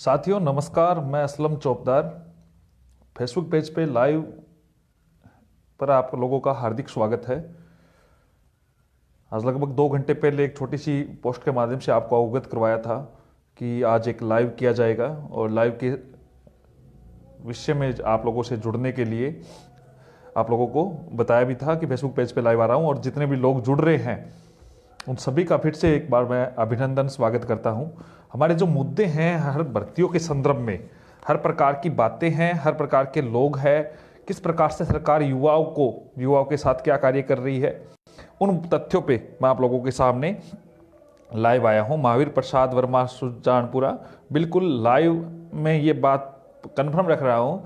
साथियों नमस्कार, मैं असलम चौपदार फेसबुक पेज पे लाइव पर आप लोगों का हार्दिक स्वागत है। आज लगभग 2 घंटे पहले एक छोटी सी पोस्ट के माध्यम से आपको अवगत करवाया था कि आज एक लाइव किया जाएगा और लाइव के विषय में आप लोगों से जुड़ने के लिए आप लोगों को बताया भी था कि फेसबुक पेज पे लाइव आ रहा हूँ और जितने भी लोग जुड़ रहे हैं उन सभी का फिर से एक बार मैं अभिनंदन स्वागत करता हूं। हमारे जो मुद्दे हैं हर भर्तियों के संदर्भ में, हर प्रकार की बातें हैं, हर प्रकार के लोग हैं, किस प्रकार से सरकार युवाओं के साथ क्या कार्य कर रही है, उन तथ्यों पे मैं आप लोगों के सामने लाइव आया हूं। महावीर प्रसाद वर्मा सुजानपुरा, बिल्कुल लाइव में ये बात कन्फर्म रख रहा हूं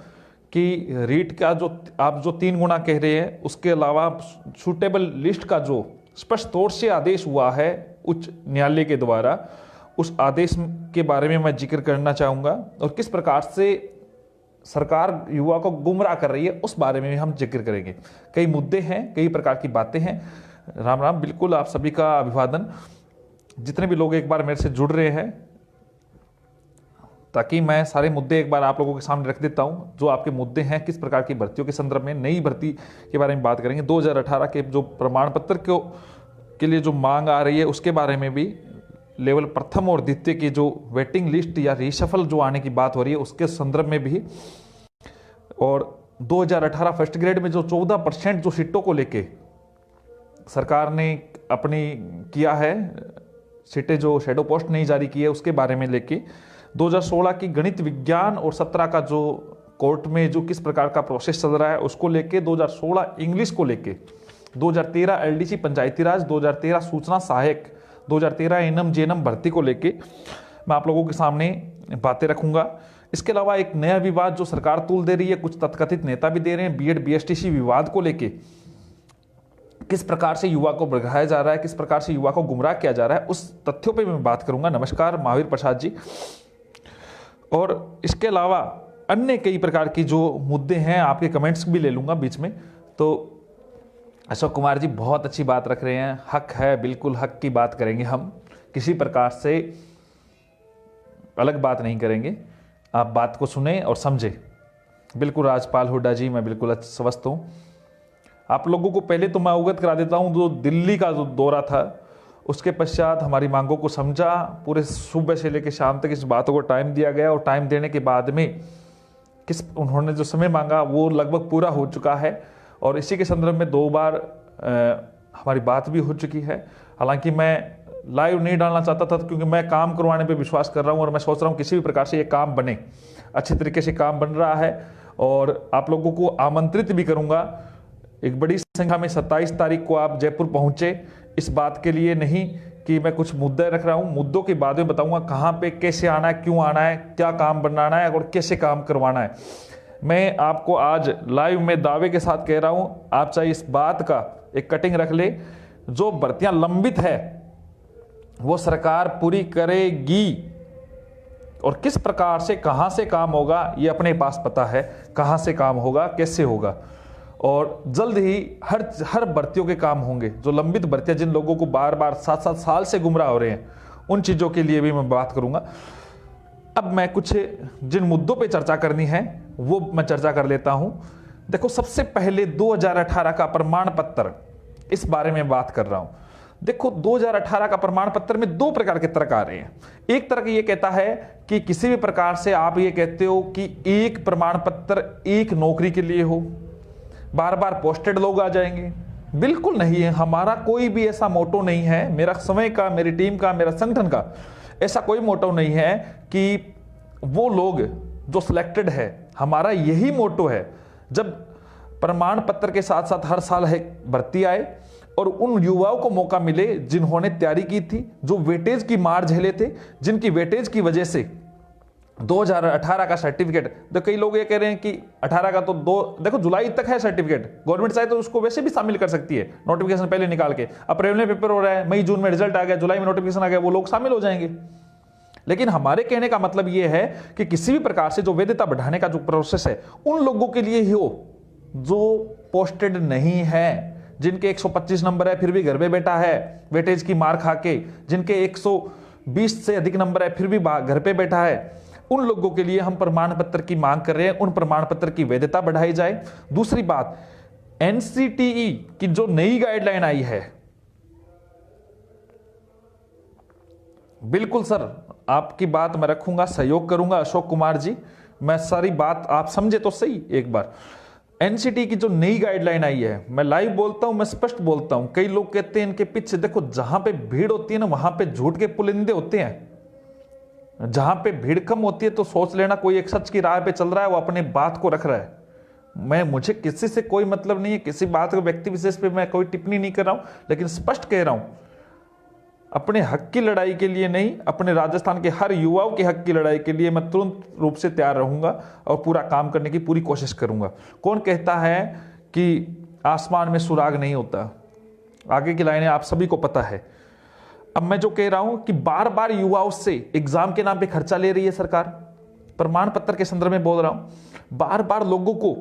कि रीट का जो आप जो 3 गुना कह रहे हैं उसके अलावा सूटेबल लिस्ट का जो स्पष्ट तौर से आदेश हुआ है उच्च न्यायालय के द्वारा, उस आदेश के बारे में मैं जिक्र करना चाहूँगा और किस प्रकार से सरकार युवा को गुमराह कर रही है उस बारे में हम जिक्र करेंगे। कई मुद्दे हैं, कई प्रकार की बातें हैं। राम राम, बिल्कुल आप सभी का अभिवादन। जितने भी लोग एक बार मेरे से जुड़ रहे हैं ताकि मैं सारे मुद्दे एक बार आप लोगों के सामने रख देता हूं। जो आपके मुद्दे हैं, किस प्रकार की भर्तियों के संदर्भ में, नई भर्ती के बारे में बात करेंगे। 2018 के जो प्रमाण पत्र के लिए जो मांग आ रही है उसके बारे में भी, लेवल प्रथम और द्वितीय की जो वेटिंग लिस्ट या रिशफल जो आने की बात हो रही है उसके संदर्भ में भी, और 2018 फर्स्ट ग्रेड में जो 14% जो सीटों को लेके सरकार ने अपनी किया है, सीटें जो शेडो पोस्ट नहीं जारी की है उसके बारे में लेके, 2016 की गणित विज्ञान और 17 का जो कोर्ट में जो किस प्रकार का प्रोसेस चल रहा है उसको लेके, 2016 इंग्लिश को लेके, 2013 एलडीसी पंचायती राज, 2013 सूचना सहायक, 2013 एनएम जेएनएम भर्ती को लेके मैं आप लोगों के सामने बातें रखूंगा। इसके अलावा एक नया विवाद जो सरकार तुल दे रही है, कुछ तथाकथित नेता भी दे रहे हैं, बीएड बीएसटीसी विवाद को लेके किस प्रकार से युवा को भड़काया जा रहा है, किस प्रकार से युवा को गुमराह किया जा रहा है, उस तथ्यों पर मैं बात करूंगा। नमस्कार महावीर प्रसाद जी। और इसके अलावा अन्य कई प्रकार की जो मुद्दे हैं, आपके कमेंट्स भी ले लूंगा बीच में। तो अशोक कुमार जी बहुत अच्छी बात रख रहे हैं, हक है, बिल्कुल हक की बात करेंगे हम, किसी प्रकार से अलग बात नहीं करेंगे। आप बात को सुने और समझे। बिल्कुल राजपाल हुड्डा जी, मैं बिल्कुल स्वस्थ हूँ। आप लोगों को पहले तो मैं अवगत करा देता हूँ, जो दिल्ली का जो दौरा था उसके पश्चात हमारी मांगों को समझा, पूरे सुबह से लेकर शाम तक इस बातों को टाइम दिया गया और टाइम देने के बाद में उन्होंने जो समय मांगा वो लगभग पूरा हो चुका है और इसी के संदर्भ में 2 बार हमारी बात भी हो चुकी है। हालांकि मैं लाइव नहीं डालना चाहता था क्योंकि मैं काम करवाने पे विश्वास कर रहा हूं और मैं सोच रहा हूं किसी भी प्रकार से ये काम बने, अच्छे तरीके से काम बन रहा है और आप लोगों को आमंत्रित भी करूंगा। एक बड़ी संख्या में 27 तारीख को आप जयपुर पहुंचे, इस बात के लिए नहीं कि मैं कुछ मुद्दे रख रहा हूं, मुद्दों के बाद में बताऊंगा कहां पे कैसे आना है, क्यों आना है, क्या काम बनाना है और कैसे काम करवाना है। मैं आपको आज लाइव में दावे के साथ कह रहा हूं, आप चाहे इस बात का एक कटिंग रख ले, जो भर्तियां लंबित है वो सरकार पूरी करेगी और किस प्रकार से कहां से काम होगा ये अपने पास पता है, कहां से काम होगा, कैसे होगा। और जल्द ही हर भर्तियों के काम होंगे। जो लंबित भर्तियां जिन लोगों को बार बार 7-7 साल से गुमराह हो रहे हैं उन चीजों के लिए भी मैं बात करूंगा। अब मैं कुछ जिन मुद्दों पे चर्चा करनी है वो मैं चर्चा कर लेता हूं। देखो, सबसे पहले 2018 का प्रमाण पत्र, इस बारे में बात कर रहा हूं। देखो, 2018 का प्रमाण पत्र में 2 प्रकार के तर्क आ रहे हैं। एक तर्क ये कहता है कि किसी भी प्रकार से आप ये कहते हो कि एक प्रमाण पत्र एक नौकरी के लिए हो, बार बार पोस्टेड लोग आ जाएंगे। बिल्कुल नहीं है, हमारा कोई भी ऐसा मोटो नहीं है, मेरा समय का, मेरी टीम का, मेरा संगठन का ऐसा कोई मोटो नहीं है कि वो लोग जो सिलेक्टेड है, हमारा यही मोटो है जब प्रमाण पत्र के साथ साथ हर साल है भर्ती आए और उन युवाओं को मौका मिले जिन्होंने तैयारी की थी, जो वेटेज की मार झेले थे, जिनकी वेटेज की वजह से 2018 का सर्टिफिकेट, तो कई लोग ये कह रहे हैं कि 18 का तो देखो जुलाई तक है सर्टिफिकेट, गवर्नमेंट चाहे तो उसको वैसे भी शामिल कर सकती है नोटिफिकेशन पहले निकाल के। अप्रैल में पेपर हो रहा है, मई जून में रिजल्ट आ गया, जुलाई में नोटिफिकेशन आ गया, वो लोग शामिल हो जाएंगे। लेकिन हमारे कहने का मतलब यह है कि किसी भी प्रकार से जो वैधता बढ़ाने का जो प्रोसेस है उन लोगों के लिए ही हो जो पोस्टेड नहीं है, जिनके 125 नंबर है फिर भी घर पे बैठा है वेटेज की मार खा के, जिनके 120 से अधिक नंबर है फिर भी घर पे बैठा है, उन लोगों के लिए हम प्रमाण पत्र की मांग कर रहे हैं, उन प्रमाण पत्र की वैधता बढ़ाई जाए। दूसरी बात, एनसीटीई की जो नई गाइडलाइन आई है, बिल्कुल सर आपकी बात मैं रखूंगा, सहयोग करूंगा अशोक कुमार जी, मैं सारी बात आप समझे तो सही एक बार। एनसीटी की जो नई गाइडलाइन आई है, मैं लाइव बोलता हूं, मैं स्पष्ट बोलता हूं, कई लोग कहते हैं इनके पीछे देखो, जहां पे भीड़ होती है ना वहां पे झूठ के पुलिंदे होते हैं। जहां पे भीड़ कम होती है तो सोच लेना कोई एक सच की राह पे चल रहा है, वो अपने बात को रख रहा है। मुझे किसी से कोई मतलब नहीं है, किसी बात को व्यक्ति विशेष पे मैं कोई टिप्पणी नहीं कर रहा हूं, लेकिन स्पष्ट कह रहा हूं, अपने हक की लड़ाई के लिए नहीं, अपने राजस्थान के हर युवाओं के हक की लड़ाई के लिए मैं तुरंत रूप से तैयार रहूंगा और पूरा काम करने की पूरी कोशिश करूंगा। कौन कहता है कि आसमान में सुराग नहीं होता? आगे की लाइनें आप सभी को पता है। अब मैं जो कह रहा हूं कि बार बार युवाओं से एग्जाम के नाम पे खर्चा ले रही है सरकार, प्रमाण पत्र के संदर्भ में बोल रहा हूं, बार बार लोगों को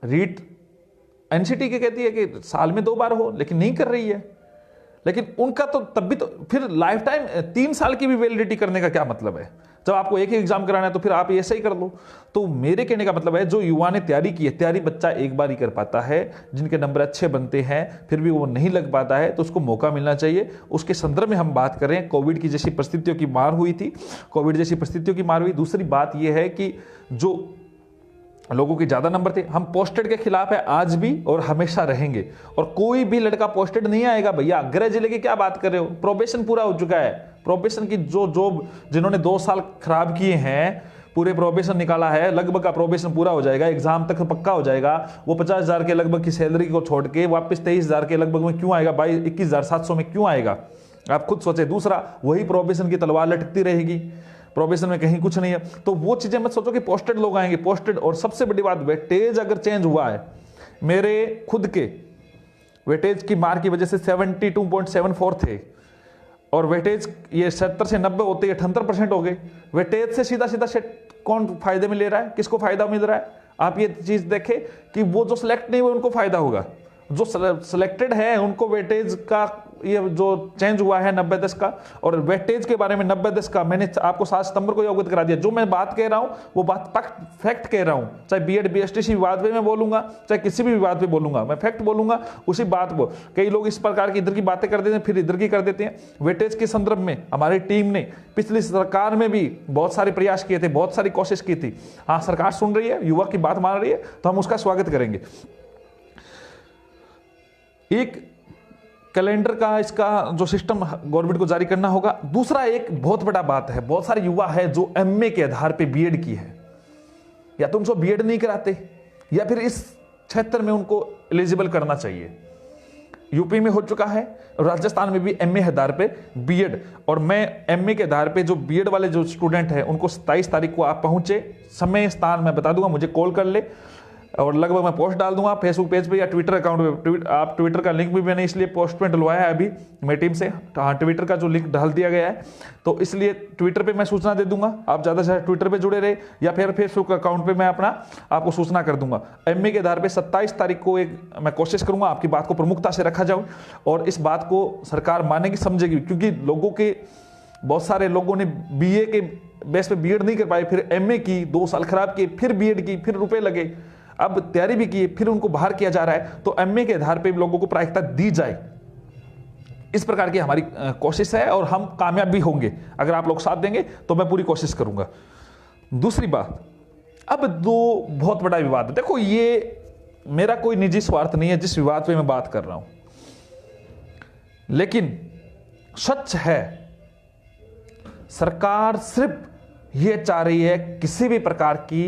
रीट एनसीटी के कहती है कि साल में 2 बार हो, लेकिन नहीं कर रही है। लेकिन उनका तो तब भी तो फिर लाइफ टाइम 3 साल की भी वैलिडिटी करने का क्या मतलब है? जब आपको एक ही एग्जाम कराना है तो फिर आप ऐसे ही कर लो। तो मेरे कहने का मतलब है, जो युवा ने तैयारी की है, तैयारी बच्चा एक बार ही कर पाता है, जिनके नंबर अच्छे बनते हैं फिर भी वो नहीं लग पाता है, तो उसको मौका मिलना चाहिए। उसके संदर्भ में हम बात करें, कोविड की जैसी परिस्थितियों की मार हुई थी, कोविड जैसी परिस्थितियों की मार हुई। दूसरी बात यह है कि जो लोगों के ज्यादा नंबर थे, हम पोस्टेड के खिलाफ है आज भी और हमेशा रहेंगे, और कोई भी लड़का पोस्टेड नहीं आएगा भैया। गृह जिले की क्या बात कर रहे हो? प्रोबेशन पूरा हो चुका है, प्रोबेशन की जो जॉब जिन्होंने 2 साल खराब किए हैं, पूरे प्रोबेशन निकाला है, लगभग का प्रोबेशन पूरा हो जाएगा, एग्जाम तक पक्का हो जाएगा। वो 50,000 के लगभग की सैलरी को छोड़ के वापस 23,000 के लगभग में क्यों आएगा? 21,700 में क्यों आएगा? आप खुद सोचे। दूसरा, वही प्रोबेशन की तलवार लटकती रहेगी, प्रोबेशन में कहीं कुछ नहीं है। तो वो चीजें मत सोचो कि पोस्टेड लोग आएंगे, पोस्टेड। और सबसे बड़ी बात, वेटेज अगर चेंज हुआ है, मेरे खुद के वेटेज की मार की वजह से 72.74 थे, और वेटेज ये 70 से 90 होते 78% हो गए। वेटेज से सीधा सीधा कौन फायदे में ले रहा है? किसको फायदा मिल रहा है? आप ये चीज देखें कि वो जो सिलेक्ट नहीं हुए उनको फायदा होगा, जो सिलेक्टेड है उनको वेटेज का ये जो चेंज हुआ है 90-10 का। और वेटेज के बारे में 90-10 का मैंने आपको 7 सितंबर को अवगत करा दिया। जो मैं बात कह रहा हूं वो बात फैक्ट कह रहा हूं, चाहे बीएड बीएसटीसी विवाद पे मैं बोलूंगा, चाहे किसी भी विवाद पे बोलूंगा, मैं फैक्ट बोलूंगा उसी बात को। कई लोग इस प्रकार की इधर की बातें कर देते हैं फिर इधर की कर देते हैं। वेटेज के संदर्भ में हमारी टीम ने पिछली सरकार में भी बहुत सारे प्रयास किए थे, बहुत सारी कोशिश की थी। हाँ, सरकार सुन रही है, युवा की बात मान रही है, तो हम उसका स्वागत करेंगे। एक कैलेंडर का इसका जो सिस्टम गवर्नमेंट को जारी करना होगा। दूसरा एक बहुत बड़ा बात है, बहुत सारे युवा है जो एमए के आधार पे बीएड की है, या तो उनको बीएड नहीं कराते या फिर इस क्षेत्र में उनको एलिजिबल करना चाहिए। यूपी में हो चुका है, राजस्थान में भी एमए आधार पे बीएड। और मैं एमए के आधार पे जो बीएड वाले जो स्टूडेंट हैं उनको 27 तारीख को आप पहुंचे, समय स्थान मैं बता दूंगा, मुझे कॉल कर ले, और लगभग मैं पोस्ट डाल दूंगा फेसबुक पेज पे या ट्विटर अकाउंट पे। आप ट्विटर का लिंक भी मैंने इसलिए पोस्ट में डलवाया है अभी मेरी टीम से। हाँ, ट्विटर का जो लिंक डाल दिया गया है, तो इसलिए ट्विटर पे मैं सूचना दे दूंगा। आप ज़्यादा से ज़्यादा ट्विटर पे जुड़े रहे, या फिर फेसबुक अकाउंट पे मैं अपना आपको सूचना कर दूंगा। एमए के आधार पर 27 तारीख को एक मैं कोशिश करूंगा आपकी बात को प्रमुखता से रखा जाऊँ, और इस बात को सरकार मानेगी, समझेगी। क्योंकि लोगों के बहुत सारे लोगों ने बीए के बेस पे बीएड नहीं कर पाए, फिर एमए की 2 साल खराब किए, फिर बीएड की, फिर रुपए लगे, अब तैयारी भी की, फिर उनको बाहर किया जा रहा है। तो एमए के आधार पे लोगों को प्राथमिकता दी जाए, इस प्रकार की हमारी कोशिश है, और हम कामयाब भी होंगे। अगर आप लोग साथ देंगे तो मैं पूरी कोशिश करूंगा। दूसरी बात, अब 2 बहुत बड़ा विवाद है। देखो, ये मेरा कोई निजी स्वार्थ नहीं है जिस विवाद पे मैं बात कर रहा हूं, लेकिन सच है सरकार सिर्फ ये चाह रही है किसी भी प्रकार की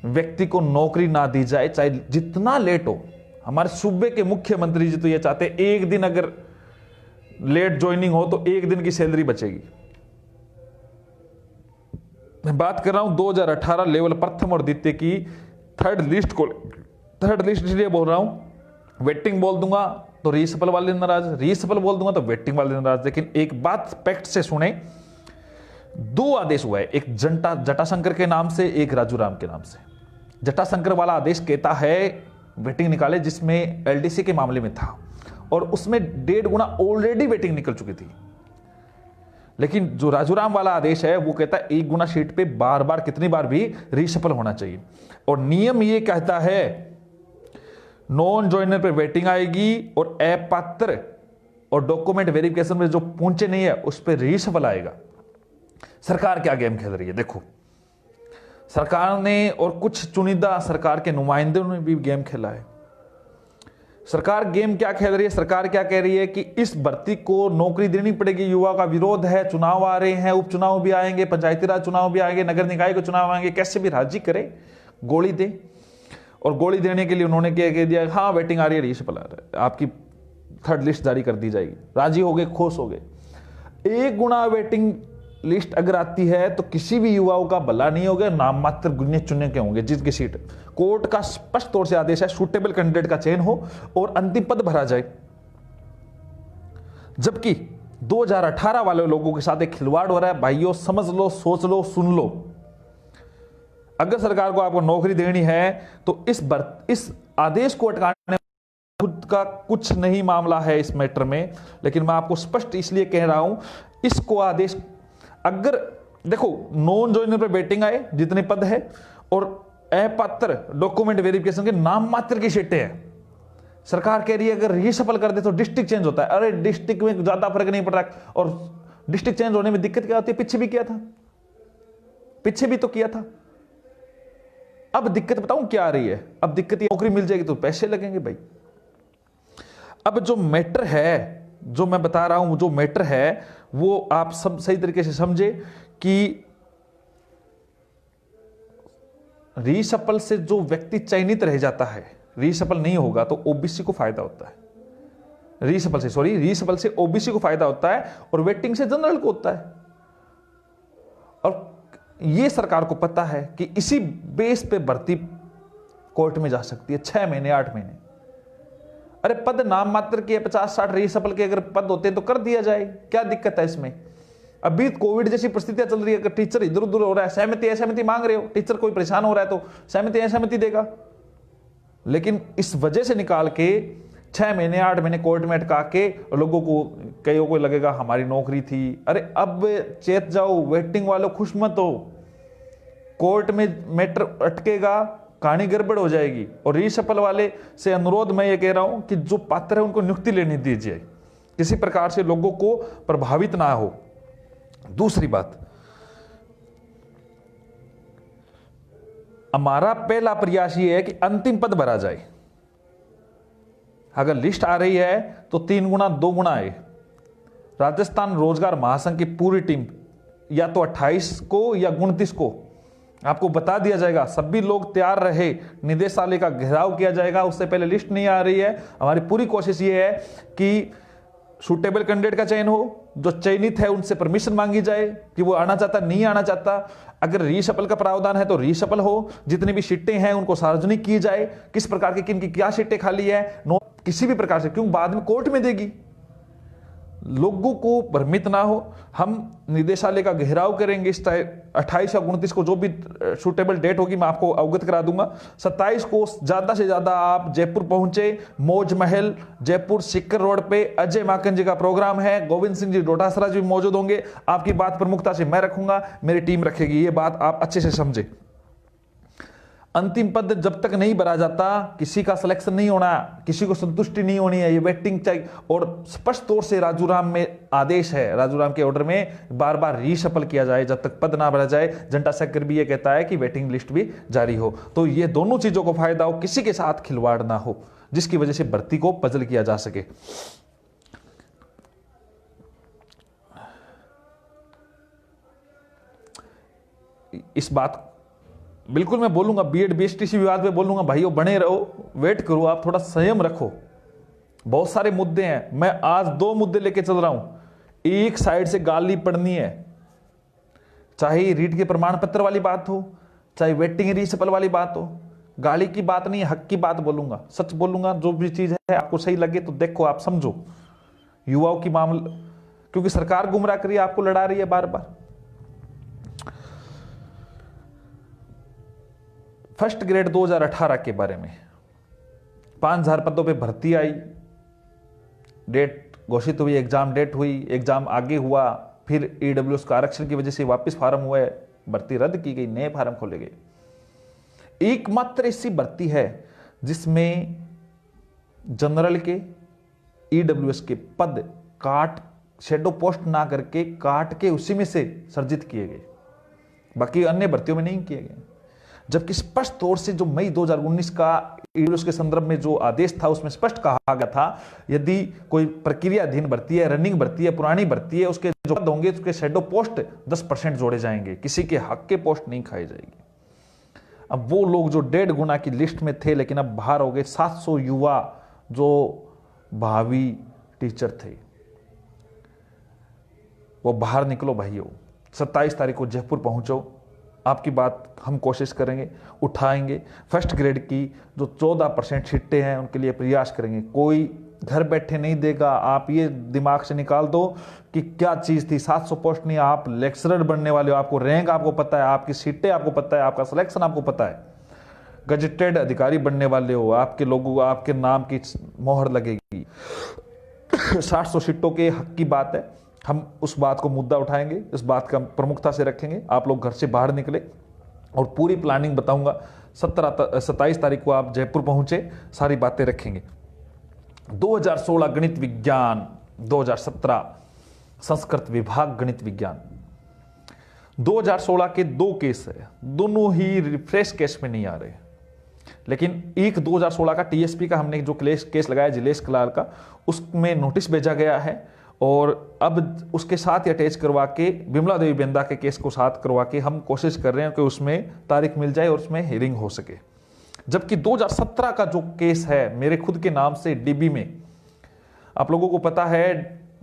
व्यक्ति को नौकरी ना दी जाए, चाहे जितना लेट हो। हमारे सूबे के मुख्यमंत्री जी तो ये चाहते हैं एक दिन अगर लेट ज्वाइनिंग हो तो 1 दिन की सैलरी बचेगी। मैं बात कर रहा हूं 2018 लेवल प्रथम और द्वितीय की थर्ड लिस्ट इसलिए बोल रहा हूं, वेटिंग बोल दूंगा तो रीसफल वाले नाराज, रीसफल बोल दूंगा तो वेटिंग वाले नाराज। लेकिन एक बात फैक्ट से सुने, 2 आदेश हुआ है, एक जटाशंकर के नाम से, एक राजू राम के नाम से। जटाशंकर वाला आदेश कहता है वेटिंग निकाले, जिसमें एलडीसी के मामले में था, और उसमें 1.5 गुना ऑलरेडी वेटिंग निकल चुकी थी। लेकिन जो राजूराम वाला आदेश है वो कहता है 1 गुना सीट पे बार बार कितनी बार भी रीशफल होना चाहिए। और नियम ये कहता है नॉन ज्वाइनर पे वेटिंग आएगी और अपात्र और डॉक्यूमेंट वेरिफिकेशन में जो पहुंचे नहीं है उस पर रीशफल आएगा। सरकार क्या गेम खेल रही है देखो, सरकार ने और कुछ चुनिंदा सरकार के नुमाइंदों ने भी गेम खेला है। सरकार गेम क्या खेल रही है, सरकार क्या कह रही है कि इस भर्ती को नौकरी देनी पड़ेगी, युवा का विरोध है, चुनाव आ रहे हैं, उपचुनाव भी आएंगे, पंचायती राज चुनाव भी आएंगे, नगर निकाय के चुनाव आएंगे, कैसे भी राजी करे गोली दे। और गोली देने के लिए उन्होंने क्या कह दिया, हाँ वेटिंग आ रही है, रीशफल आ रहा है, आपकी 3rd लिस्ट जारी कर दी जाएगी। राजी हो गए, खुश हो गए। 1 गुना वेटिंग लिस्ट अगर आती है तो किसी भी युवाओं का भला नहीं होगा, नाम मात्र गिने चुने के होंगे जिसकी सीट। कोर्ट का स्पष्ट तौर से आदेश है सूटेबल कैंडिडेट का चयन हो और अंतिम पद भरा जाए। जबकि 2018 वाले लोगों के साथ एक खिलवाड़ हो रहा है। भाइयों समझ लो, सोच लो, सुन लो। अगर सरकार को आपको नौकरी देनी है तो इस आदेश को अटकाने खुद का कुछ नहीं मामला है इस मैटर में, लेकिन मैं आपको स्पष्ट इसलिए कह रहा हूं इसको आदेश अगर देखो नॉन ज्वाइनर पे वेटिंग आए जितने पद है और अपात्र डॉक्यूमेंट वेरिफिकेशन के नाम मात्र की सीटें हैं, सरकार कह रही है अगर रीशफल कर दे तो डिस्ट्रिक्ट चेंज होता है। अरे डिस्ट्रिक्ट में ज्यादा फर्क नहीं पड़ रहा। और डिस्ट्रिक्ट चेंज होने में दिक्कत क्या होती है, पीछे भी किया था, पीछे भी तो किया था। अब दिक्कत बताऊं क्या आ रही है, अब दिक्कत ये नौकरी मिल जाएगी तो पैसे लगेंगे भाई। अब जो मैटर है जो मैं बता रहा हूं, जो मैटर है वो आप सब सही तरीके से समझे कि रीशफल से जो व्यक्ति चयनित रह जाता है, रीशफल नहीं होगा तो ओबीसी को फायदा होता है। रीशफल से ओबीसी को फायदा होता है और वेटिंग से जनरल को होता है। और यह सरकार को पता है कि इसी बेस पे भर्ती कोर्ट में जा सकती है 6 महीने 8 महीने। अरे पद नाम मात्र के 50-60 रीशफल के अगर पद होते तो कर दिया जाए, क्या दिक्कत है इसमें। अभी कोविड जैसी परिस्थितियां चल रही है, अगर टीचर इधर उधर हो रहा है, सहमति मांग रहे हो, टीचर कोई परेशान हो रहा है तो सहमति देगा। लेकिन इस वजह से निकाल के 6 महीने 8 महीने कोर्ट में अटका के लोगों को, कईयों को लगेगा हमारी नौकरी थी। अरे अब चेत जाओ, वेटिंग वालों खुश मत हो, कोर्ट में मैटर अटकेगा, कहानी गड़बड़ हो जाएगी। और रीशफल वाले से अनुरोध मैं ये कह रहा हूं कि जो पात्र है उनको नियुक्ति लेने दीजिए, किसी प्रकार से लोगों को प्रभावित ना हो। दूसरी बात, हमारा पहला प्रयास ये है कि अंतिम पद भरा जाए। अगर लिस्ट आ रही है तो 3 गुना 2 गुना आए। राजस्थान रोजगार महासंघ की पूरी टीम या तो 28 को या 29 को आपको बता दिया जाएगा, सभी लोग तैयार रहे, निदेशालय का घेराव किया जाएगा। उससे पहले लिस्ट नहीं आ रही है, हमारी पूरी कोशिश ये है कि सूटेबल कैंडिडेट का चयन हो, जो चयनित है उनसे परमिशन मांगी जाए कि वो आना चाहता नहीं आना चाहता। अगर रीशफल का प्रावधान है तो रीशफल हो, जितनी भी सीटें हैं उनको सार्वजनिक की जाए, किस प्रकार की किन की क्या सीटें खाली है, किसी भी प्रकार से, क्यों बाद में कोर्ट में देगी, लोगों को भ्रमित ना हो। हम निदेशालय का घेराव करेंगे इस 28 या 29 को, जो भी सूटेबल डेट होगी मैं आपको अवगत करा दूंगा। 27 को ज्यादा से ज्यादा आप जयपुर पहुंचे, मौज महल जयपुर सिक्कर रोड पे अजय माकन जी का प्रोग्राम है, गोविंद सिंह जी डोटासरा जी मौजूद होंगे। आपकी बात प्रमुखता से मैं रखूंगा, मेरी टीम रखेगी, ये बात आप अच्छे से समझे। अंतिम पद जब तक नहीं भरा जाता किसी का सिलेक्शन नहीं होना, किसी को संतुष्टि नहीं होनी है, ये वेटिंग चाहिए। और स्पष्ट तौर से राजूराम में आदेश है, राजूराम के ऑर्डर में बार बार रीशफल किया जाए जब तक पद ना भरा जाए। जनता सेक्रेटरी भी ये कहता है कि वेटिंग लिस्ट भी जारी हो। तो ये दोनों चीजों को फायदा हो, किसी के साथ खिलवाड़ ना हो, जिसकी वजह से भर्ती को पजल किया जा सके। इस बात बिल्कुल मैं बोलूंगा, बीएड बीएसटीसी विवाद पे बोलूंगा, भाइयों बने रहो, वेट करो, आप थोड़ा संयम रखो। बहुत सारे मुद्दे हैं, मैं आज 2 मुद्दे लेके चल रहा हूं। एक साइड से गाली पड़नी है, चाहे रीट के प्रमाण पत्र वाली बात हो, चाहे वेटिंग रीशफल वाली बात हो। गाली की बात नहीं, हक की बात बोलूंगा, सच बोलूंगा। जो भी चीज है आपको सही लगे तो देखो, आप समझो। युवाओं की मामला, क्योंकि सरकार गुमराह करी, आपको लड़ा रही है बार बार। फर्स्ट ग्रेड 2018 के बारे में 5000 पदों पे भर्ती आई, डेट घोषित हुई, एग्जाम डेट हुई, एग्जाम आगे हुआ, फिर ईडब्ल्यूएस का आरक्षण की वजह से वापस फार्म हुआ है, भर्ती रद्द की गई, नए फार्म खोले गए। एकमात्र ऐसी भर्ती है जिसमें जनरल के, ईडब्ल्यूएस के पद काट, शेडो पोस्ट ना करके काट के उसी में से सर्जित किए गए, बाकी अन्य भर्तियों में नहीं किए गए। जबकि स्पष्ट तौर से जो मई 2019 का ईडब्ल्यूएस के संदर्भ में जो आदेश था उसमें स्पष्ट कहा गया था, यदि कोई प्रक्रियाधीन भर्ती है, रनिंग भर्ती है, पुरानी भर्ती है, उसके जो पद होंगे उसके शेडो पोस्ट 10% जोड़े जाएंगे, किसी के हक के पोस्ट नहीं खाई जाएगी। अब वो लोग जो 1.5 गुना की लिस्ट में थे लेकिन अब बाहर हो गए, 700 युवा जो भावी टीचर थे वो बाहर निकलो भाइयों। 27 तारीख को जयपुर पहुंचो, आपकी बात हम कोशिश करेंगे, उठाएंगे। फर्स्ट ग्रेड की जो 14% सीटें हैं उनके लिए प्रयास करेंगे। कोई घर बैठे नहीं देगा, आप ये दिमाग से निकाल दो कि क्या चीज़ थी। 700 पोस्ट नहीं, आप लेक्चरर बनने वाले हो, आपको रैंक आपको पता है, आपकी सीटें आपको पता है, आपका सिलेक्शन आपको पता है, गजेटेड अधिकारी बनने वाले हो, आपके लोगों को आपके नाम की मोहर लगेगी। 700 सीटों के हक की बात है, हम उस बात को मुद्दा उठाएंगे, इस बात का प्रमुखता से रखेंगे। आप लोग घर से बाहर निकले और पूरी प्लानिंग बताऊंगा। 27 तारीख को आप जयपुर पहुंचे, सारी बातें रखेंगे। 2016 गणित विज्ञान, 2017 संस्कृत विभाग गणित विज्ञान। 2016 के 2 केस है, दोनों ही रिफ्रेश केस में नहीं आ रहे, लेकिन एक 2016 का टीएसपी का हमने जो केस लगाया जिलेश कलाल का, उसमें नोटिस भेजा गया है और अब उसके साथ अटैच करवा के विमला देवी बेंदा के केस को साथ करवा के हम कोशिश कर रहे हैं कि उसमें तारीख मिल जाए और उसमें हियरिंग हो सके। जबकि 2017 का जो केस है मेरे खुद के नाम से डीबी में, आप लोगों को पता है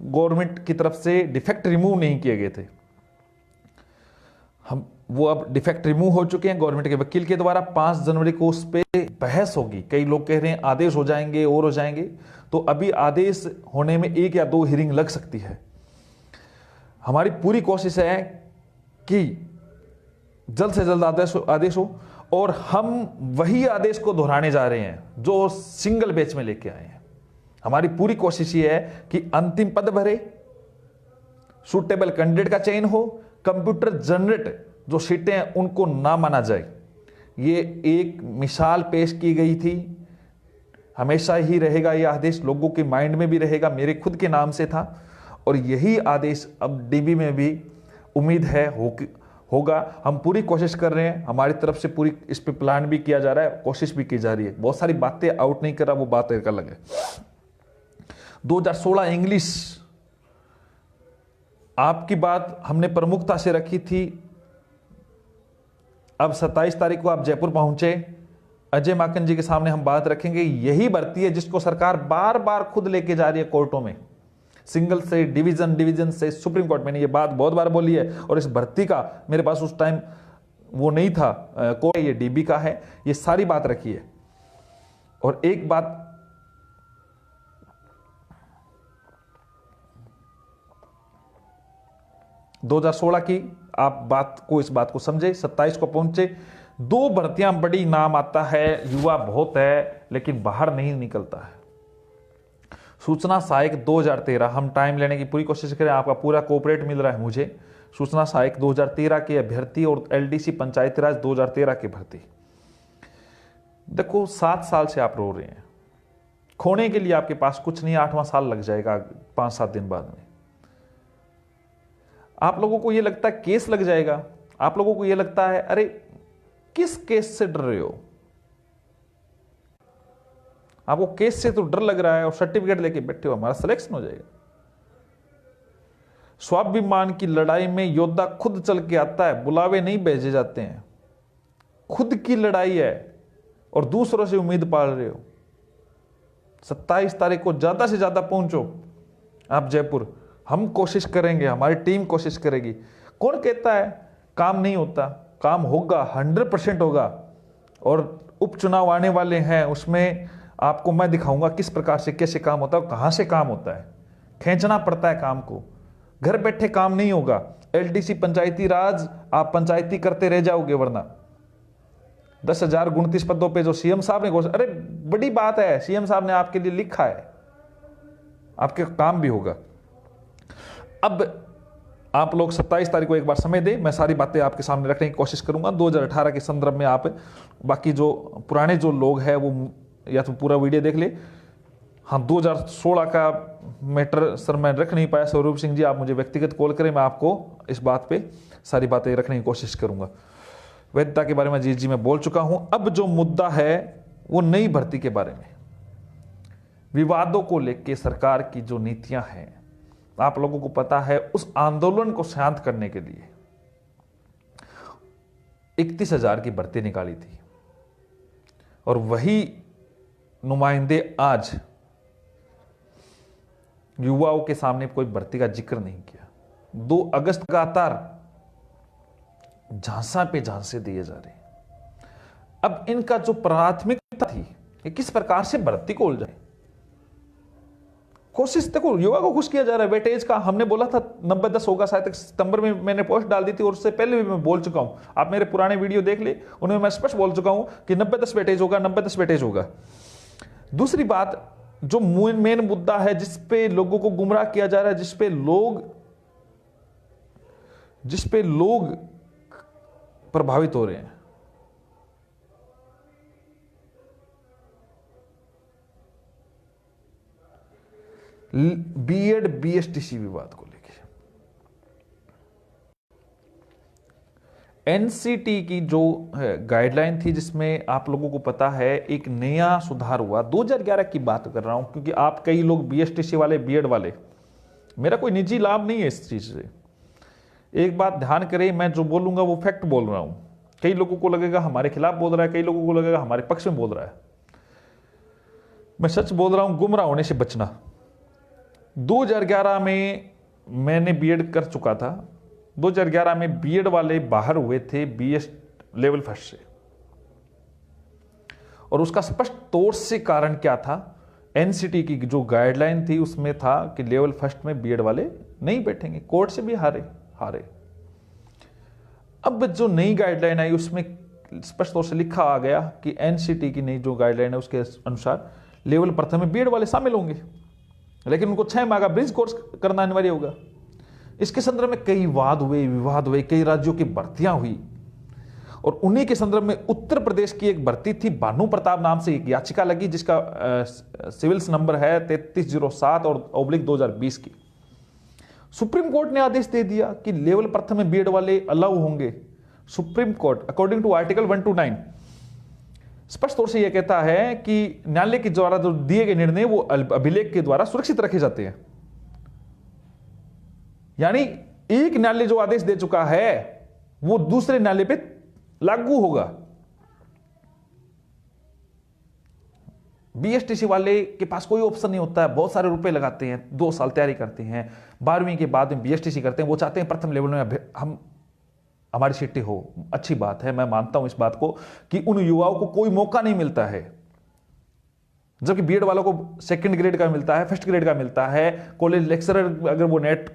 गवर्नमेंट की तरफ से डिफेक्ट रिमूव नहीं किए गए थे, हम वो अब डिफेक्ट रिमूव हो चुके हैं गवर्नमेंट के वकील के द्वारा। 5 जनवरी को उस पर बहस होगी, कई लोग कह रहे हैं आदेश हो जाएंगे और हो जाएंगे, तो अभी आदेश होने में 1 या 2 हियरिंग लग सकती है। हमारी पूरी कोशिश है कि जल्द से जल्द आदेश हो और हम वही आदेश को दोहराने जा रहे हैं जो सिंगल बैच में लेके आए हैं। हमारी पूरी कोशिश ये है कि अंतिम पद भरे, सूटेबल कैंडिडेट का चयन हो, कंप्यूटर जनरेट जो सीटें हैं उनको ना माना जाए। ये एक मिसाल पेश की गई थी, हमेशा ही रहेगा ये आदेश, लोगों के माइंड में भी रहेगा, मेरे खुद के नाम से था और यही आदेश अब डीबी में भी उम्मीद है होगा। हम पूरी कोशिश कर रहे हैं, हमारी तरफ से पूरी इस पे प्लान भी किया जा रहा है, कोशिश भी की जा रही है। बहुत सारी बातें आउट नहीं कर रहा, वो बात एक अलग है। 2016 इंग्लिश, आपकी बात हमने प्रमुखता से रखी थी। अब 27 तारीख को आप जयपुर पहुंचे, अजय माकन जी के सामने हम बात रखेंगे। यही भर्ती है जिसको सरकार बार बार खुद लेके जा रही है कोर्टों में, सिंगल से डिवीजन, डिवीजन से सुप्रीम कोर्ट। मैंने ये बात बहुत बार बोली है और इस भर्ती का मेरे पास उस टाइम वो नहीं था कोर्ट, ये डीबी का है, ये सारी बात रखी है। और एक बात (2016) की आप इस बात को समझे। 27 को पहुंचे, 2 भर्तियां बड़ी नाम आता है, युवा बहुत है लेकिन बाहर नहीं निकलता है। सूचना सहायक 2013, हम टाइम लेने की पूरी कोशिश करें, आपका पूरा कोऑपरेट मिल रहा है मुझे। सूचना सहायक 2013 के अभ्यर्थी और एलडीसी पंचायती राज 2013 के भर्ती। देखो 7 साल से आप रो रहे हैं, खोने के लिए आपके पास कुछ नहीं, 8वां साल लग जाएगा 5-7 दिन बाद में। आप लोगों को यह लगता है केस लग जाएगा, आप लोगों को यह लगता है अरे किस केस से डर रहे हो, आपको केस से तो डर लग रहा है और सर्टिफिकेट लेके बैठे हो हमारा सिलेक्शन हो जाएगा। स्वाभिमान की लड़ाई में योद्धा खुद चल के आता है, बुलावे नहीं भेजे जाते हैं। खुद की लड़ाई है और दूसरों से उम्मीद पाल रहे हो। 27 तारीख को ज्यादा से ज्यादा पहुंचो आप जयपुर, हम कोशिश करेंगे, हमारी टीम कोशिश करेगी। कौन कहता है काम नहीं होता, काम होगा, 100% होगा। और उपचुनाव आने वाले हैं, उसमें आपको मैं दिखाऊंगा किस प्रकार से कैसे काम होता है, कहां से काम होता है। खींचना पड़ता है काम को, घर बैठे काम नहीं होगा। एलडीसी पंचायती राज आप पंचायती करते रह जाओगे, वरना 10,029 पदों पे जो सीएम साहब ने घोषणा, अरे बड़ी बात है, सीएम साहब ने आपके लिए लिखा है, आपके काम भी होगा। अब आप लोग 27 तारीख को एक बार समय दें, मैं सारी बातें आपके सामने रखने की कोशिश करूंगा। 2018 के संदर्भ में आप बाकी जो पुराने जो लोग हैं वो या तो पूरा वीडियो देख ले। हाँ, 2016 का मैटर सर मैं रख नहीं पाया, स्वरूप सिंह जी आप मुझे व्यक्तिगत कॉल करें, मैं आपको इस बात पे सारी बातें रखने की कोशिश करूंगा। वैधता के बारे में जी मैं बोल चुका हूं। अब जो मुद्दा है वो नई भर्ती के बारे में, विवादों को लेकर सरकार की जो नीतियां हैं, आप लोगों को पता है उस आंदोलन को शांत करने के लिए 31,000 की भर्ती निकाली थी और वही नुमाइंदे आज युवाओं के सामने कोई भर्ती का जिक्र नहीं किया। 2 अगस्त लगातार झांसा पे झांसे दिए जा रहे हैं। अब इनका जो प्राथमिकता थी कि किस प्रकार से भर्ती को उलझाए, कोशिश देखो युवा को खुश किया जा रहा है। वेटेज का हमने बोला था 90-10 होगा, शायद सितंबर में मैंने पोस्ट डाल दी थी और उससे पहले भी मैं बोल चुका हूं, आप मेरे पुराने वीडियो देख ले, उनमें मैं स्पष्ट बोल चुका हूं कि 90-10 वेटेज होगा, 90-10 वेटेज होगा। दूसरी बात, जो मेन मुद्दा है जिस पे लोगों को गुमराह किया जा रहा है, जिस पे लोग प्रभावित हो रहे हैं, बीएड बीएसटीसी विवाद को लेकर एनसीटी की जो गाइडलाइन थी, जिसमें आप लोगों को पता है एक नया सुधार हुआ। 2011 की बात कर रहा हूं क्योंकि आप कई लोग बीएसटीसी वाले, बीएड वाले, मेरा कोई निजी लाभ नहीं है इस चीज से। एक बात ध्यान करें, मैं जो बोलूंगा वो फैक्ट बोल रहा हूं। कई लोगों को लगेगा हमारे खिलाफ बोल रहा है, कई लोगों को लगेगा हमारे पक्ष में बोल रहा है। मैं सच बोल रहा हूं, गुमराह होने से बचना। 2011 में मैंने बीएड कर चुका था। 2011 में बीएड वाले बाहर हुए थे बीएस लेवल फर्स्ट से, और उसका स्पष्ट तौर से कारण क्या था, एनसीटी की जो गाइडलाइन थी उसमें था कि लेवल फर्स्ट में बीएड वाले नहीं बैठेंगे। कोर्ट से भी हारे। अब जो नई गाइडलाइन आई उसमें स्पष्ट तौर से लिखा आ गया कि एनसीटी की नई जो गाइडलाइन है उसके अनुसार लेवल प्रथम में बीएड वाले शामिल होंगे, लेकिन उनको 6 माह का ब्रिज कोर्स करना अनिवार्य होगा। इसके संदर्भ में कई वाद हुए, विवाद हुए, कई राज्यों की भर्तियां हुई, और उन्हीं के संदर्भ में उत्तर प्रदेश की एक भर्ती थी, भानु प्रताप नाम से एक याचिका लगी जिसका सिविल्स नंबर है 3307 और /2020 की। सुप्रीम कोर्ट ने आदेश दे दिया कि लेवल प्रथम में बीएड वाले अलाउ होंगे। Supreme Court according to article 129 स्पष्ट तौर से यह कहता है कि न्यायालय के द्वारा जो दिए गए निर्णय वो अभिलेख के द्वारा सुरक्षित रखे जाते हैं। यानी एक न्यायालय जो आदेश दे चुका है वो दूसरे न्यायालय पे लागू होगा। बीएसटीसी वाले के पास कोई ऑप्शन नहीं होता है, बहुत सारे रुपए लगाते हैं, 2 साल तैयारी करते हैं, 12वीं के बाद में बीएसटीसी करते हैं। वो चाहते हैं प्रथम लेवल में हम हमारी सीटें हो। अच्छी बात है, मैं मानता हूं इस बात को कि उन युवाओं को कोई मौका नहीं मिलता है, जबकि बीएड वालों को सेकंड ग्रेड का मिलता है, फर्स्ट ग्रेड का मिलता है। कॉलेज लेक्चरर अगर वो नेट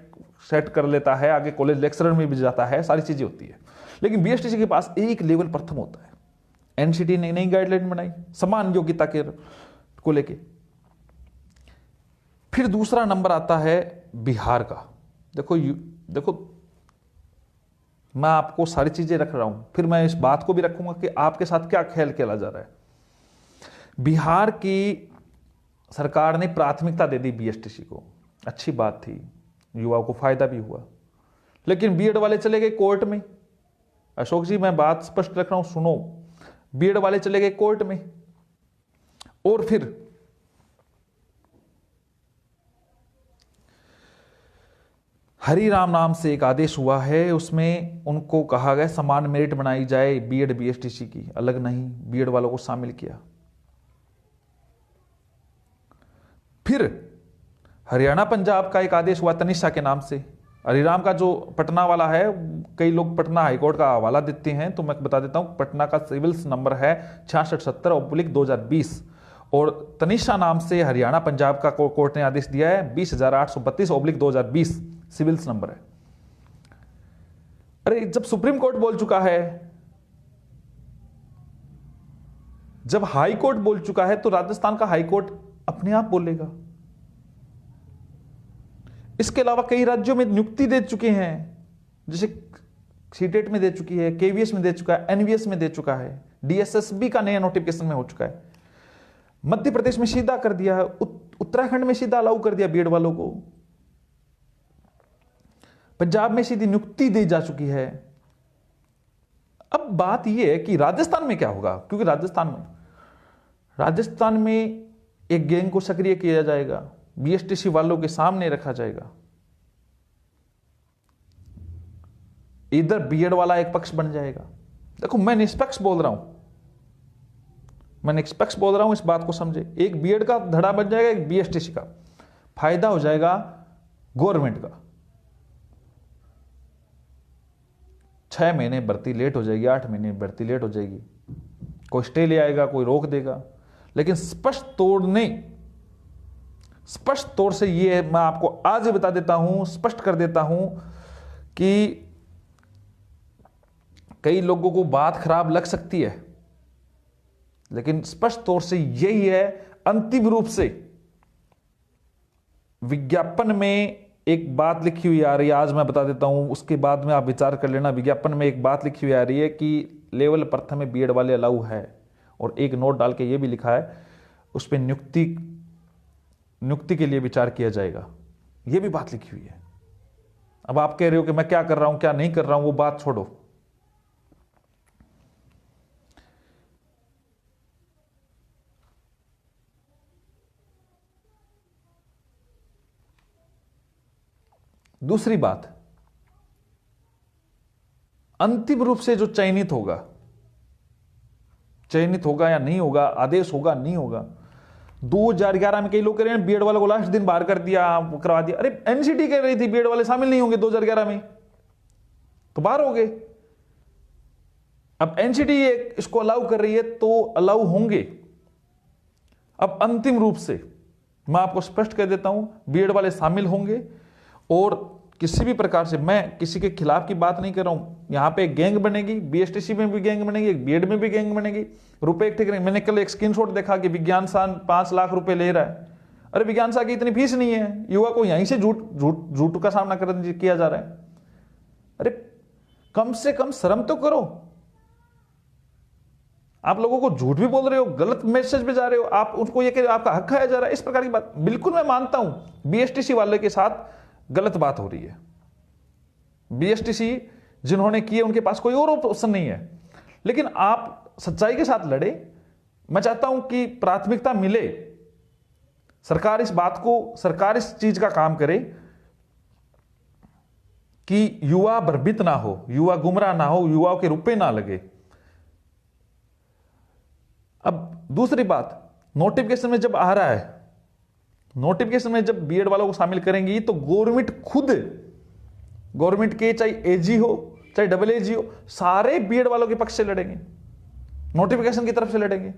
सेट कर लेता है, आगे कॉलेज लेक्चरर में भी जाता है, सारी चीजें होती है। लेकिन बीएसटीसी के पास एक लेवल प्रथम होता है। एनसीटी ने नई गाइडलाइन बनाई समान योग्यता के को लेके। फिर दूसरा नंबर आता है बिहार का। देखो मैं आपको सारी चीजें रख रहा हूं, फिर मैं इस बात को भी रखूंगा कि आपके साथ क्या ख्याल खेला जा रहा है। बिहार की सरकार ने प्राथमिकता दे दी बीएसटीसी को, अच्छी बात थी, युवाओं को फायदा भी हुआ। लेकिन बीएड वाले चले गए कोर्ट में। अशोक जी मैं बात स्पष्ट रख रहा हूं, सुनो। बीएड वाले चले गए कोर्ट में, और फिर हरिराम नाम से एक आदेश हुआ है, उसमें उनको कहा गया समान मेरिट बनाई जाए बीएड बीएसटीसी की, अलग नहीं, बीएड वालों को शामिल किया। फिर हरियाणा पंजाब का एक आदेश हुआ तनिषा के नाम से। हरिराम का जो पटना वाला है, कई लोग पटना हाईकोर्ट का हवाला देते हैं, तो मैं बता देता हूं, पटना का सिविल्स नंबर है 6670/2020, और तनिषा नाम से हरियाणा पंजाब का कोर्ट ने आदेश दिया है 20,832/2020 सिविल्स नंबर है। अरे जब सुप्रीम कोर्ट बोल चुका है, जब हाई कोर्ट बोल चुका है, तो राजस्थान का हाई कोर्ट अपने आप बोलेगा। इसके अलावा कई राज्यों में नियुक्ति दे चुके हैं, जैसे सीटेट में दे चुकी है, केवीएस में दे चुका है, एनवीएस में दे चुका है, डीएसएसबी का नया नोटिफिकेशन में हो चुका है। मध्य प्रदेश में सीधा कर दिया है, उत्तराखंड में सीधा अलाउ कर दिया बीएड वालों को, पंजाब में सीधी नियुक्ति दी जा चुकी है। अब बात यह है कि राजस्थान में क्या होगा, क्योंकि राजस्थान में एक गैंग को सक्रिय किया जाएगा, बीएसटीसी वालों के सामने रखा जाएगा। इधर बीएड वाला एक पक्ष बन जाएगा। देखो मैं निष्पक्ष बोल रहा हूं, इस बात को समझे। एक बीएड का धड़ा बन जाएगा, एक बीएसटीसी का। फायदा हो जाएगा गवर्नमेंट का। 6 महीने भर्ती लेट हो जाएगी, 8 महीने भर्ती लेट हो जाएगी, कोई स्टे ले आएगा, कोई रोक देगा। लेकिन स्पष्ट तौर से ये मैं आपको आज ही बता देता हूं, स्पष्ट कर देता हूं कि कई लोगों को बात खराब लग सकती है, लेकिन स्पष्ट तौर से यही है। अंतिम रूप से विज्ञापन में एक बात लिखी हुई आ रही है, आज मैं बता देता हूं, उसके बाद में आप विचार कर लेना। विज्ञापन में एक बात लिखी हुई आ रही है कि लेवल प्रथम में बीएड वाले अलाउ है, और एक नोट डाल के ये भी लिखा है उस पर नियुक्ति के लिए विचार किया जाएगा। ये भी बात लिखी हुई है। अब आप कह रहे हो कि मैं क्या कर रहा हूं, क्या नहीं कर रहा हूं, वो बात छोड़ो। दूसरी बात, अंतिम रूप से जो चयनित होगा या नहीं होगा, आदेश होगा नहीं होगा। 2011 में कई लोग कह रहे हैं बीएड वालों को लास्ट दिन बाहर कर दिया, करवा दिया। अरे एनसीटी कह रही थी बीएड वाले शामिल नहीं होंगे 2011 में, तो बाहर हो गए। अब एनसीटी इसको अलाउ कर रही है तो अलाउ होंगे। अब अंतिम रूप से मैं आपको स्पष्ट कर देता हूं, बीएड वाले शामिल होंगे। और किसी भी प्रकार से मैं किसी के खिलाफ की बात नहीं कर रहा हूं। यहां पे गैंग बनेगी, बीएसटीसी में भी गैंग बनेगी, बीएड में भी गैंग बनेगी, रुपए इकट्ठे करेंगे। मैंने कल एक स्क्रीनशॉट देखा कि विज्ञान सान 5 लाख रुपए ले रहा है। अरे विज्ञान सा की इतनी फीस नहीं है, युवा को यहीं से झूठ का सामना किया जा रहा है। अरे कम से कम शर्म तो करो। आप लोगों को झूठ भी बोल रहे हो, गलत मैसेज भी जा रहे हो, आप उनको ये कह आपका हक खाया जा रहा है, इस प्रकार की बात बिल्कुल मैं मानता हूं। बीएसटीसी वाले के साथ गलत बात हो रही है। बीएसटीसी जिन्होंने किए उनके पास कोई और ऑप्शन नहीं है, लेकिन आप सच्चाई के साथ लड़े। मैं चाहता हूं कि प्राथमिकता मिले, सरकार इस चीज का काम करे कि युवा भ्रमित ना हो, युवा गुमराह ना हो, युवाओं के रुपए ना लगे। अब दूसरी बात, नोटिफिकेशन में जब आ रहा है, नोटिफिकेशन में जब बीएड वालों को शामिल करेंगी तो गवर्नमेंट के चाहे एजी हो चाहे डबल एजी हो, सारे बीएड वालों के पक्ष से लड़ेंगे, नोटिफिकेशन की तरफ से लड़ेंगे।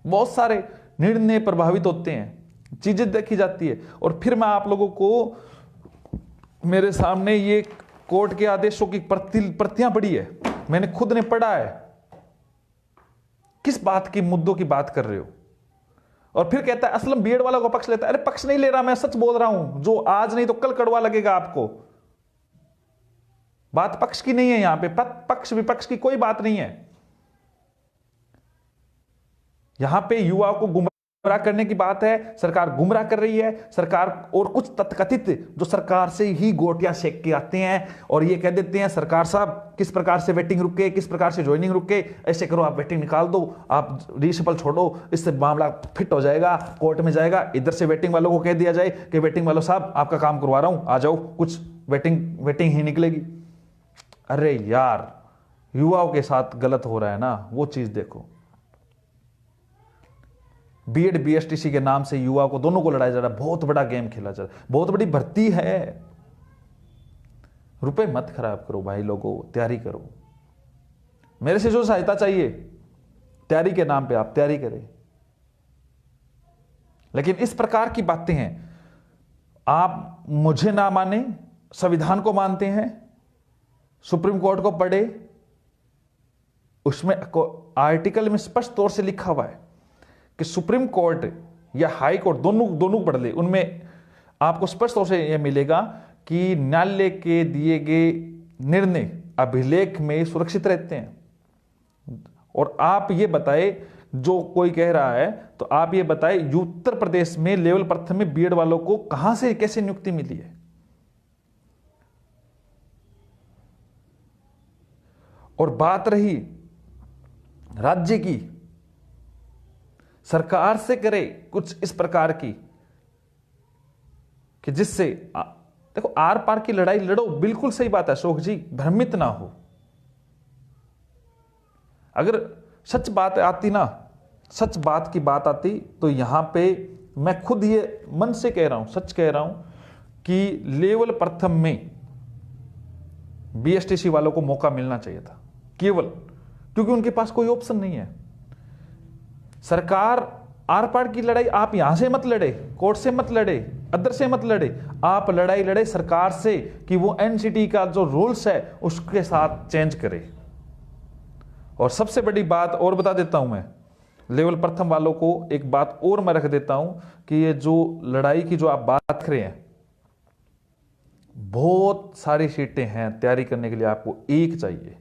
बहुत सारे निर्णय प्रभावित होते हैं, चीजें देखी जाती है। और फिर मैं आप लोगों को मेरे सामने ये कोर्ट के आदेशों की प्रतियां पड़ी है, मैंने खुद ने पढ़ा है। किस बात की मुद्दों की बात कर रहे हो? और फिर कहता है असलम बीएड वाला को पक्ष लेता है। अरे पक्ष नहीं ले रहा, मैं सच बोल रहा हूं। जो आज नहीं तो कल कड़वा लगेगा आपको। बात पक्ष की नहीं है, यहां पे पक्ष विपक्ष की कोई बात नहीं है। यहां पे युवाओं को गुमराह करने की बात है। सरकार गुमराह कर रही है। सरकार और कुछ तथाकथित जो सरकार से ही गोटियां सेक के आते हैं और ये कह देते हैं सरकार साहब किस प्रकार से वेटिंग रुके, किस प्रकार से ज्वाइनिंग रुके, ऐसे करो, आप वेटिंग निकाल दो, आप रीशफल छोड़ो, इससे मामला फिट हो जाएगा, कोर्ट में जाएगा। इधर से वेटिंग वालों को कह दिया जाए कि वेटिंग वालों साहब आपका काम करवा रहा हूं, आ जाओ, कुछ वेटिंग ही निकलेगी। अरे यार, युवाओं के साथ गलत हो रहा है ना, वो चीज देखो। बीएड बीएसटीसी के नाम से युवा को दोनों को लड़ाया जा रहा है, बहुत बड़ा गेम खेला जा रहा है, बहुत बड़ी भर्ती है। रुपए मत खराब करो भाई लोगों, तैयारी करो। मेरे से जो सहायता चाहिए तैयारी के नाम पे आप तैयारी करें, लेकिन इस प्रकार की बातें हैं। आप मुझे ना माने, संविधान को मानते हैं, सुप्रीम कोर्ट को पढ़े, उसमें आर्टिकल में स्पष्ट तौर से लिखा हुआ है कि सुप्रीम कोर्ट या हाई कोर्ट दोनों पढ़ ले, उनमें आपको स्पष्ट तौर से यह मिलेगा कि न्यायालय के दिए गए निर्णय अभिलेख में सुरक्षित रहते हैं। और आप ये बताए, जो कोई कह रहा है तो आप ये बताए, उत्तर प्रदेश में लेवल प्रथम में बीएड वालों को कहां से कैसे नियुक्ति मिली है? और बात रही राज्य की, सरकार से करे कुछ इस प्रकार की कि जिससे देखो आर पार की लड़ाई लड़ो, बिल्कुल सही बात है अशोक जी, भ्रमित ना हो। अगर सच बात आती ना, सच बात की बात आती तो यहां पे मैं खुद ये मन से कह रहा हूं, सच कह रहा हूं कि लेवल प्रथम में बीएसटीसी वालों को मौका मिलना चाहिए था, केवल क्योंकि उनके पास कोई ऑप्शन नहीं है। सरकार आर पार की लड़ाई आप यहां से मत लड़े, कोर्ट से मत लड़े, अदर से मत लड़े, आप लड़ाई लड़े सरकार से कि वो एनसीटी का जो रूल्स है उसके साथ चेंज करे। और सबसे बड़ी बात और बता देता हूं मैं लेवल प्रथम वालों को, एक बात और मैं रख देता हूं कि ये जो लड़ाई की जो आप बात कर रहे हैं, बहुत सारी सीटें हैं तैयारी करने के लिए, आपको एक चाहिए,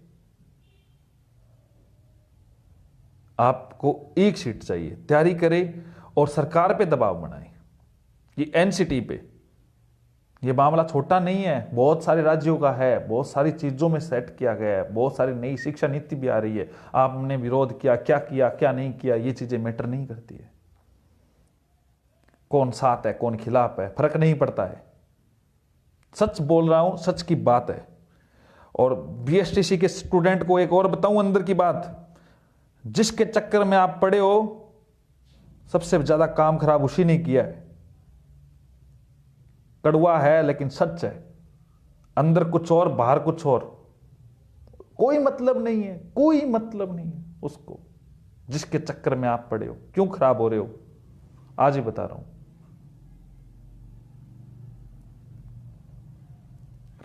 आपको एक सीट चाहिए, तैयारी करें और सरकार पे दबाव बनाएं। ये एनसीटी पे ये मामला छोटा नहीं है, बहुत सारे राज्यों का है, बहुत सारी चीजों में सेट किया गया है, बहुत सारी नई शिक्षा नीति भी आ रही है। आपने विरोध किया क्या नहीं किया, ये चीजें मैटर नहीं करती है। कौन साथ है कौन खिलाफ है फर्क नहीं पड़ता है, सच बोल रहा हूं, सच की बात है। और बीएसटीसी के स्टूडेंट को एक और बताऊं अंदर की बात, जिसके चक्कर में आप पड़े हो सबसे ज्यादा काम खराब उसी ने किया है। कड़वा है लेकिन सच है, अंदर कुछ और बाहर कुछ और, कोई मतलब नहीं है, कोई मतलब नहीं है उसको, जिसके चक्कर में आप पड़े हो। क्यों खराब हो रहे हो आज ही बता रहा हूं।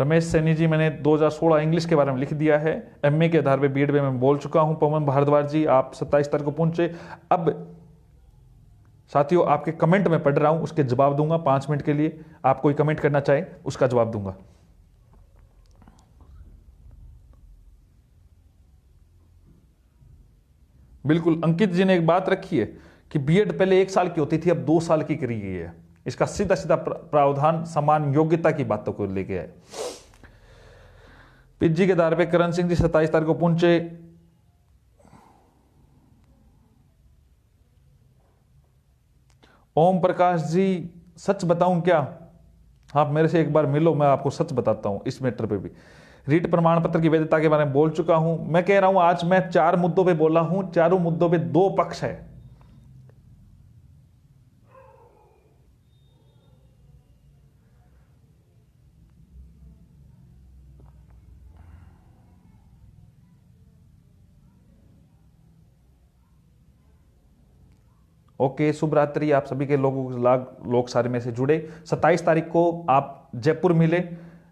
रमेश सैनी जी, मैंने 2016 इंग्लिश के बारे में लिख दिया है, एमए के आधार पे बीएड में मैं बोल चुका हूं। पवन भारद्वाज जी, आप 27 तारीख को पहुंचे। अब साथियों आपके कमेंट में पढ़ रहा हूं, उसके जवाब दूंगा 5 मिनट के लिए। आप कोई कमेंट करना चाहे उसका जवाब दूंगा। बिल्कुल, अंकित जी ने एक बात रखी है कि बीएड पहले 1 साल की होती थी, अब 2 साल की करी गई है। इसका सीधा सीधा प्रावधान समान योग्यता की बातों को लेके है। पीजी के आधार पे करण सिंह जी 27 तारीख को पहुंचे। ओम प्रकाश जी, सच बताऊं क्या, आप मेरे से एक बार मिलो, मैं आपको सच बताता हूं इस मैटर पे भी। रीट प्रमाण पत्र की वैधता के बारे में बोल चुका हूं। मैं कह रहा हूं आज मैं 4 मुद्दों पे बोला हूं, चारों मुद्दों पे 2 पक्ष है। ओके, शुभ रात्रि आप सभी के लोग सारे में से जुड़े। 27 तारीख को आप जयपुर मिले,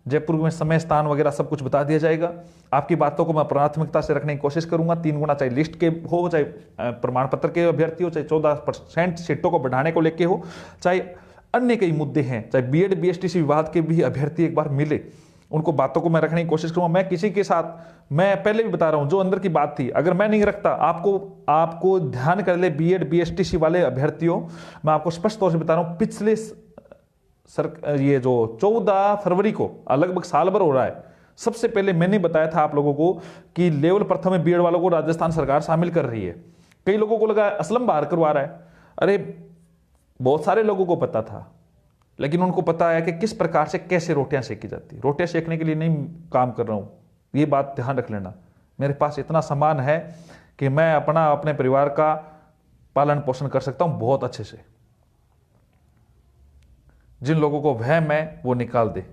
जयपुर में समय स्थान वगैरह सब कुछ बता दिया जाएगा। आपकी बातों को मैं प्राथमिकता से रखने की कोशिश करूंगा। 3 गुना, चाहे लिस्ट के हो, चाहे प्रमाण पत्र के अभ्यर्थी हो, चाहे 14% सीटों को बढ़ाने को लेके हो, चाहे अन्य कई मुद्दे हैं, चाहे बीएड बीएसटीसी विभाग के भी अभ्यर्थी एक बार मिले, उनको बातों को मैं रखने की कोशिश करूंगा। मैं किसी के साथ, मैं पहले भी बता रहा हूं, जो अंदर की बात थी अगर मैं नहीं रखता, आपको ध्यान कर ले बीएड बीएसटीसी वाले अभ्यर्थियों, मैं आपको स्पष्ट तौर से बता रहा हूं, पिछले ये जो 14 फरवरी को लगभग साल भर हो रहा है, सबसे पहले मैंने बताया था आप लोगों को कि लेवल प्रथम में बीएड वालों को राजस्थान सरकार शामिल कर रही है। कई लोगों को लगा असलम बाहर करवा रहा है, अरे बहुत सारे लोगों को पता था, लेकिन उनको पता है कि किस प्रकार से कैसे रोटियां सेकी जाती। रोटियां सेकने के लिए नहीं काम कर रहा हूं, ये बात ध्यान रख लेना। मेरे पास इतना सामान है कि मैं अपने परिवार का पालन पोषण कर सकता हूं बहुत अच्छे से। जिन लोगों को वहम है वो निकाल दे।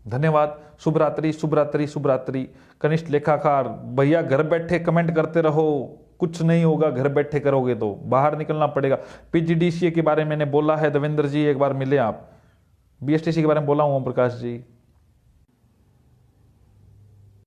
धन्यवाद। शुभ रात्रि, शुभ रात्रि, शुभ रात्रि। कनिष्ठ लेखाकार भैया, घर बैठे कमेंट करते रहो, कुछ नहीं होगा, घर बैठे करोगे तो बाहर निकलना पड़ेगा। पीजीडीसीए के बारे में मैंने बोला है, देवेंद्र जी एक बार मिले आप। बीएसटीसी के बारे में बोला हूं ओम प्रकाश जी।